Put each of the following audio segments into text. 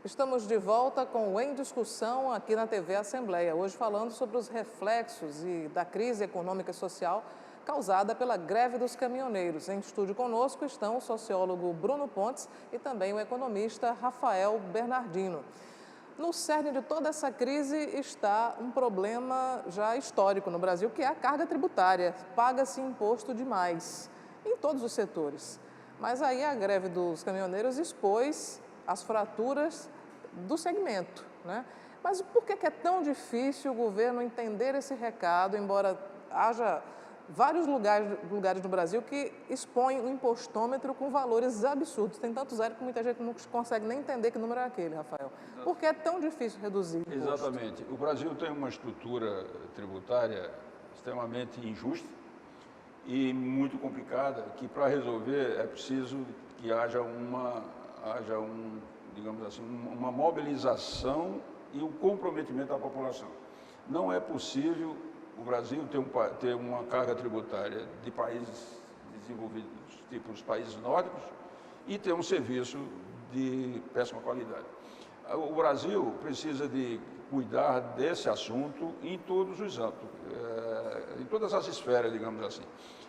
Estamos de volta com o Em Discussão aqui na TV Assembleia, hoje falando sobre os reflexos da crise econômica e social causada pela greve dos caminhoneiros. Em estúdio conosco estão o sociólogo Bruno Pontes e também o economista Rafael Bernardino. No cerne de toda essa crise está um problema já histórico no Brasil, que é a carga tributária. Paga-se imposto demais, em todos os setores. Mas aí a greve dos caminhoneiros expôs as fraturas do segmento, né? Mas por que é tão difícil o governo entender esse recado, embora haja vários lugares no Brasil que expõem o impostômetro com valores absurdos? Tem tanto zero que muita gente não consegue nem entender que número é aquele, Rafael. Por que é tão difícil reduzir o imposto? Exatamente. O Brasil tem uma estrutura tributária extremamente injusta e muito complicada, que para resolver é preciso que haja digamos assim, uma mobilização e um comprometimento da população. Não é possível o Brasil ter uma carga tributária de países desenvolvidos, tipo os países nórdicos, e ter um serviço de péssima qualidade. O Brasil precisa de cuidar desse assunto em todos os âmbitos, em todas as esferas, digamos assim.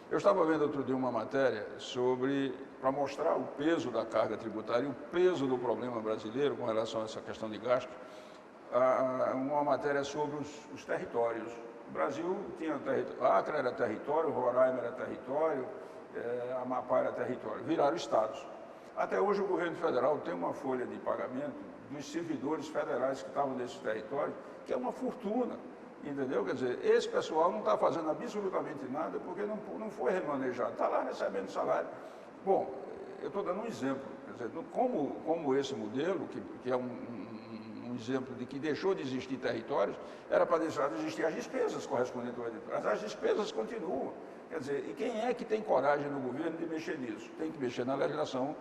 Eu estava vendo outro dia uma matéria para mostrar o peso da carga tributária e o peso do problema brasileiro com relação a essa questão de gasto, uma matéria sobre os territórios. O Brasil tinha Acre era território, Roraima era território, Amapá era território, viraram estados. Até hoje o governo federal tem uma folha de pagamento dos servidores federais que estavam nesses territórios, que é uma fortuna. Entendeu? Quer dizer, esse pessoal não está fazendo absolutamente nada porque não foi remanejado, está lá recebendo salário. Bom, eu estou dando um exemplo, quer dizer, como esse modelo, que é um exemplo de que deixou de existir territórios, era para deixar de existir as despesas correspondentes ao território. As despesas continuam. Quer dizer, e quem é que tem coragem no governo de mexer nisso? Tem que mexer na legislação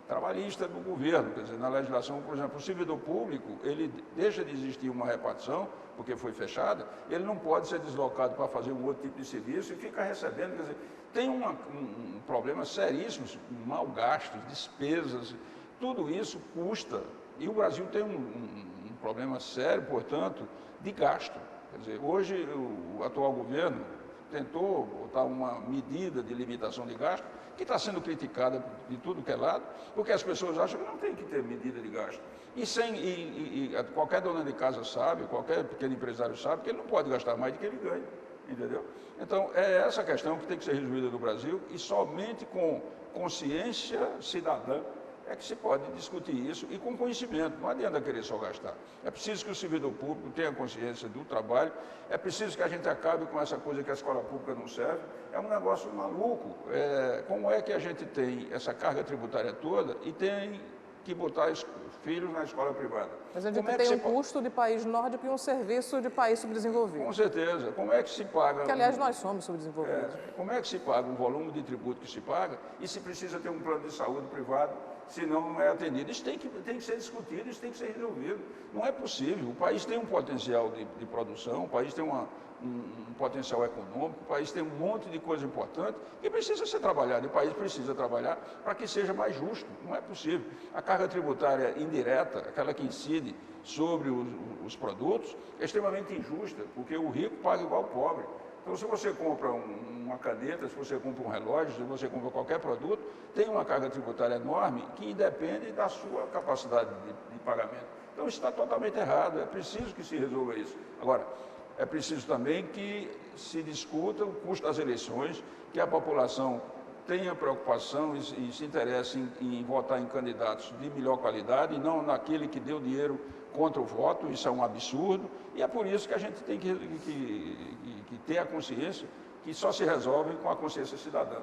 trabalhista do governo, quer dizer, na legislação, por exemplo, o servidor público, ele deixa de existir uma repartição, porque foi fechada, ele não pode ser deslocado para fazer um outro tipo de serviço e fica recebendo, quer dizer, tem um problema seríssimo, mal gastos, despesas, tudo isso custa, e o Brasil tem um problema sério, portanto, de gasto. Quer dizer, hoje o atual governo tentou botar uma medida de limitação de gasto, que está sendo criticada de tudo que é lado, porque as pessoas acham que não tem que ter medida de gasto. E qualquer dona de casa sabe, qualquer pequeno empresário sabe que ele não pode gastar mais do que ele ganha, entendeu? Então, é essa questão que tem que ser resolvida no Brasil, e somente com consciência cidadã é que se pode discutir isso, e com conhecimento. Não adianta querer só gastar. É preciso que o servidor público tenha consciência do trabalho, é preciso que a gente acabe com essa coisa que a escola pública não serve. É um negócio maluco. Como é que a gente tem essa carga tributária toda e tem que botar os filhos na escola privada? Mas a gente tem um custo de país nórdico e um serviço de país subdesenvolvido. Com certeza. Como é que se paga... Que, aliás, nós somos subdesenvolvidos. Como é que se paga um volume de tributo que se paga e se precisa ter um plano de saúde privado, senão não é atendido? Isso tem que ser discutido, isso tem que ser resolvido. Não é possível. O país tem um potencial de produção, o país tem um potencial econômico, o país tem um monte de coisa importante que precisa ser trabalhado. O país precisa trabalhar para que seja mais justo. Não é possível. A carga tributária indireta, aquela que incide sobre os produtos, é extremamente injusta, porque o rico paga igual ao pobre. Então, se você compra uma caneta, se você compra um relógio, se você compra qualquer produto, tem uma carga tributária enorme que independe da sua capacidade de pagamento. Então, isso está totalmente errado, é preciso que se resolva isso. Agora, é preciso também que se discuta o custo das eleições, que a população tenha preocupação e se interesse em votar em candidatos de melhor qualidade e não naquele que deu dinheiro contra o voto. Isso é um absurdo, e é por isso que a gente tem que ter a consciência que só se resolve com a consciência cidadã.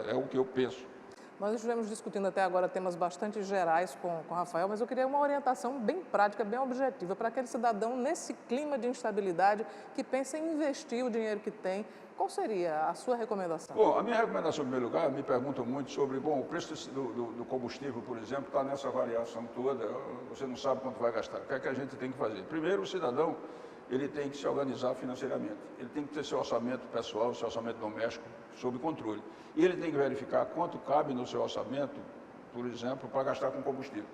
É o que eu penso. Nós estivemos discutindo até agora temas bastante gerais com o Rafael, mas eu queria uma orientação bem prática, bem objetiva, para aquele cidadão nesse clima de instabilidade que pensa em investir o dinheiro que tem. Qual seria a sua recomendação? Bom, a minha recomendação, em primeiro lugar, me perguntam muito sobre, o preço do combustível, por exemplo, está nessa variação toda, você não sabe quanto vai gastar. O que é que a gente tem que fazer? Primeiro, o cidadão, ele tem que se organizar financeiramente, ele tem que ter seu orçamento pessoal, seu orçamento doméstico sob controle. E ele tem que verificar quanto cabe no seu orçamento, por exemplo, para gastar com combustível.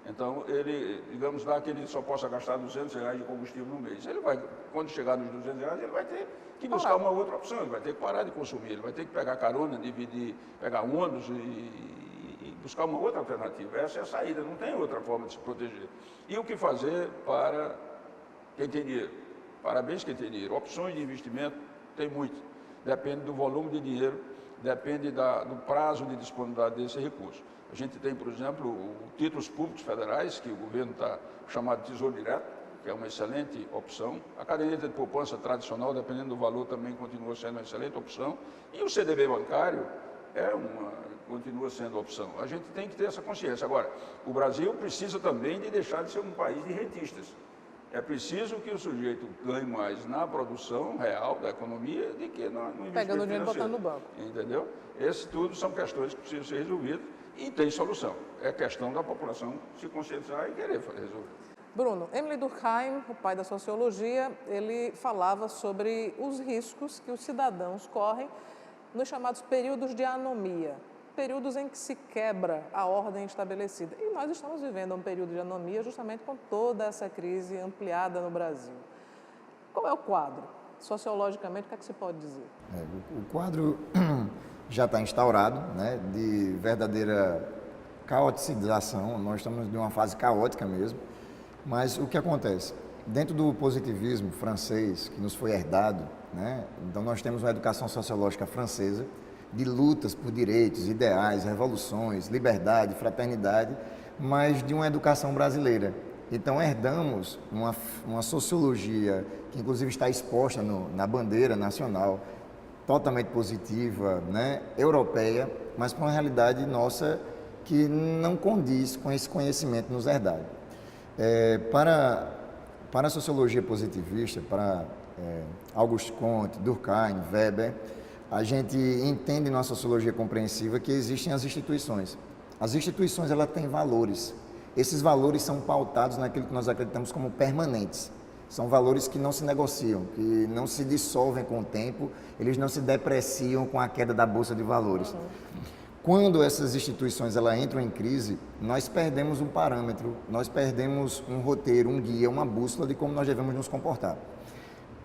Então, ele, digamos lá que ele só possa gastar R$200 de combustível no mês. Ele vai, quando chegar nos R$200, ele vai ter que buscar uma outra opção, ele vai ter que parar de consumir, ele vai ter que pegar carona, dividir, pegar ônibus e buscar uma outra alternativa. Essa é a saída, não tem outra forma de se proteger. E o que fazer para quem tem dinheiro? Parabéns quem tem dinheiro. Opções de investimento tem muito. Depende do volume de dinheiro, depende do prazo de disponibilidade desse recurso. A gente tem, por exemplo, títulos públicos federais, que o governo está chamado de Tesouro Direto, que é uma excelente opção. A caderneta de poupança tradicional, dependendo do valor, também continua sendo uma excelente opção. E o CDB bancário continua sendo opção. A gente tem que ter essa consciência. Agora, o Brasil precisa também de deixar de ser um país de rentistas. É preciso que o sujeito ganhe mais na produção real da economia do que no investimento Pegando o dinheiro e financeiro. botando no banco. Entendeu? Esses tudo são questões que precisam ser resolvidas e tem solução. É questão da população se conscientizar e querer resolver. Bruno, Emile Durkheim, o pai da sociologia, ele falava sobre os riscos que os cidadãos correm nos chamados períodos de anomia, períodos em que se quebra a ordem estabelecida. E nós estamos vivendo um período de anomia justamente com toda essa crise ampliada no Brasil. Qual é o quadro? Sociologicamente, o que é que se pode dizer? O quadro já está instaurado, né, de verdadeira caoticização. Nós estamos em uma fase caótica mesmo. Mas o que acontece? Dentro do positivismo francês, que nos foi herdado, né, então nós temos uma educação sociológica francesa de lutas por direitos, ideais, revoluções, liberdade, fraternidade, mas de uma educação brasileira. Então herdamos uma sociologia que inclusive está exposta na bandeira nacional, totalmente positiva, né, europeia, mas com uma realidade nossa que não condiz com esse conhecimento nos herdado. Para a sociologia positivista, para Auguste Comte, Durkheim, Weber, a gente entende na sociologia compreensiva que existem as instituições. As instituições, elas têm valores. Esses valores são pautados naquilo que nós acreditamos como permanentes. São valores que não se negociam, que não se dissolvem com o tempo, eles não se depreciam com a queda da bolsa de valores. Quando essas instituições elas entram em crise, nós perdemos um parâmetro, nós perdemos um roteiro, um guia, uma bússola de como nós devemos nos comportar.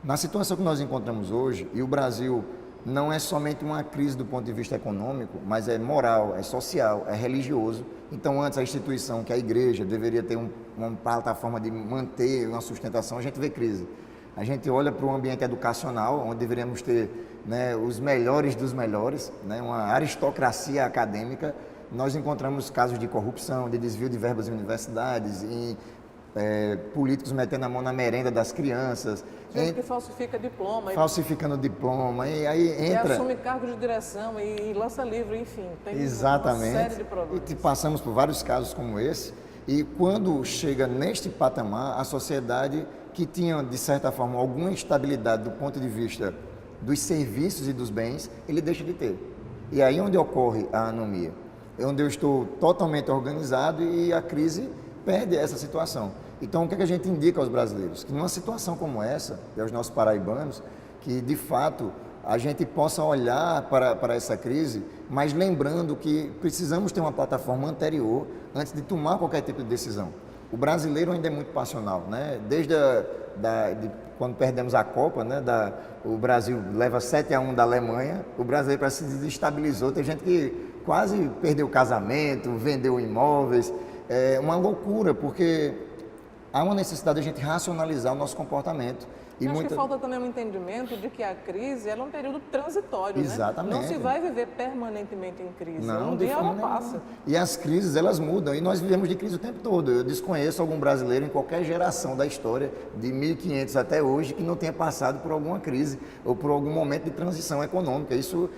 Na situação que nós encontramos hoje, e o Brasil não é somente uma crise do ponto de vista econômico, mas é moral, é social, é religioso. Então, antes a instituição, que é a igreja, deveria ter uma plataforma de manter uma sustentação, a gente vê crise. A gente olha para o ambiente educacional, onde deveríamos ter, né, os melhores dos melhores, né, uma aristocracia acadêmica. Nós encontramos casos de corrupção, de desvio de verbas em universidades, políticos metendo a mão na merenda das crianças. Gente que falsifica diploma. Falsificando diploma, e aí entra... E assume cargo de direção e lança livro, enfim. Tem Exatamente. Uma série de problemas. E passamos por vários casos como esse, e quando chega neste patamar, a sociedade que tinha, de certa forma, alguma estabilidade do ponto de vista dos serviços e dos bens, ele deixa de ter. E aí onde ocorre a anomia, é onde eu estou totalmente organizado e a crise perde essa situação. Então, o que a gente indica aos brasileiros? Que numa situação como essa, e aos nossos paraibanos, que de fato a gente possa olhar para essa crise, mas lembrando que precisamos ter uma plataforma anterior antes de tomar qualquer tipo de decisão. O brasileiro ainda é muito passional, né? Desde quando perdemos a Copa, né? O Brasil leva 7-1 da Alemanha, o brasileiro parece que se desestabilizou. Tem gente que quase perdeu o casamento, vendeu imóveis. É uma loucura, porque há uma necessidade de a gente racionalizar o nosso comportamento. E acho que falta também um entendimento de que a crise é um período transitório, Exatamente. Né? Não se vai viver permanentemente em crise. Não, um dia ela passa. E as crises, elas mudam. E nós vivemos de crise o tempo todo. Eu desconheço algum brasileiro em qualquer geração da história, de 1500 até hoje, que não tenha passado por alguma crise ou por algum momento de transição econômica. Isso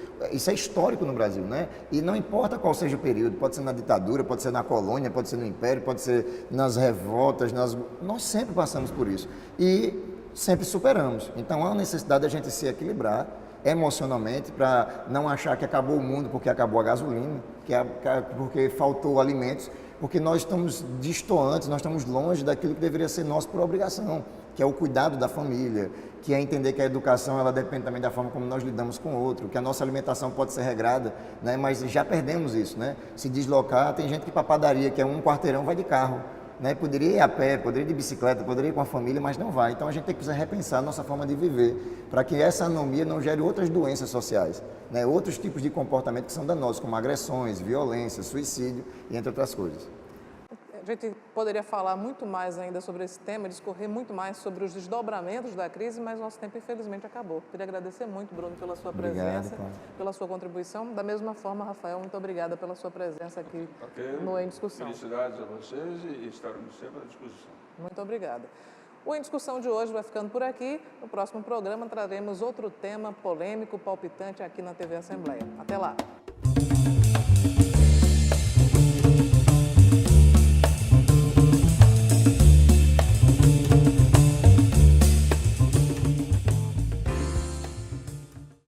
é histórico no Brasil, né? E não importa qual seja o período, pode ser na ditadura, pode ser na colônia, pode ser no império, pode ser nas revoltas, nós sempre passamos por isso. E sempre superamos. Então, há uma necessidade de a gente se equilibrar, emocionalmente, para não achar que acabou o mundo porque acabou a gasolina, porque faltou alimentos, porque nós estamos distantes, nós estamos longe daquilo que deveria ser nosso por obrigação, que é o cuidado da família, que é entender que a educação ela depende também da forma como nós lidamos com o outro, que a nossa alimentação pode ser regrada, né? Mas já perdemos isso, né? Se deslocar, tem gente que para a padaria, que é um quarteirão, vai de carro, né? Poderia ir a pé, poderia ir de bicicleta, poderia ir com a família, mas não vai. Então a gente tem que precisar repensar a nossa forma de viver, para que essa anomia não gere outras doenças sociais, né? Outros tipos de comportamento que são danosos, como agressões, violência, suicídio e entre outras coisas. A gente poderia falar muito mais ainda sobre esse tema, discorrer muito mais sobre os desdobramentos da crise, mas nosso tempo infelizmente acabou. Queria agradecer muito, Bruno, pela sua presença, pela sua contribuição. Da mesma forma, Rafael, muito obrigada pela sua presença aqui no Em Discussão. Felicidades a vocês e estaremos sempre à disposição. Muito obrigada. O Em Discussão de hoje vai ficando por aqui. No próximo programa traremos outro tema polêmico, palpitante aqui na TV Assembleia. Até lá!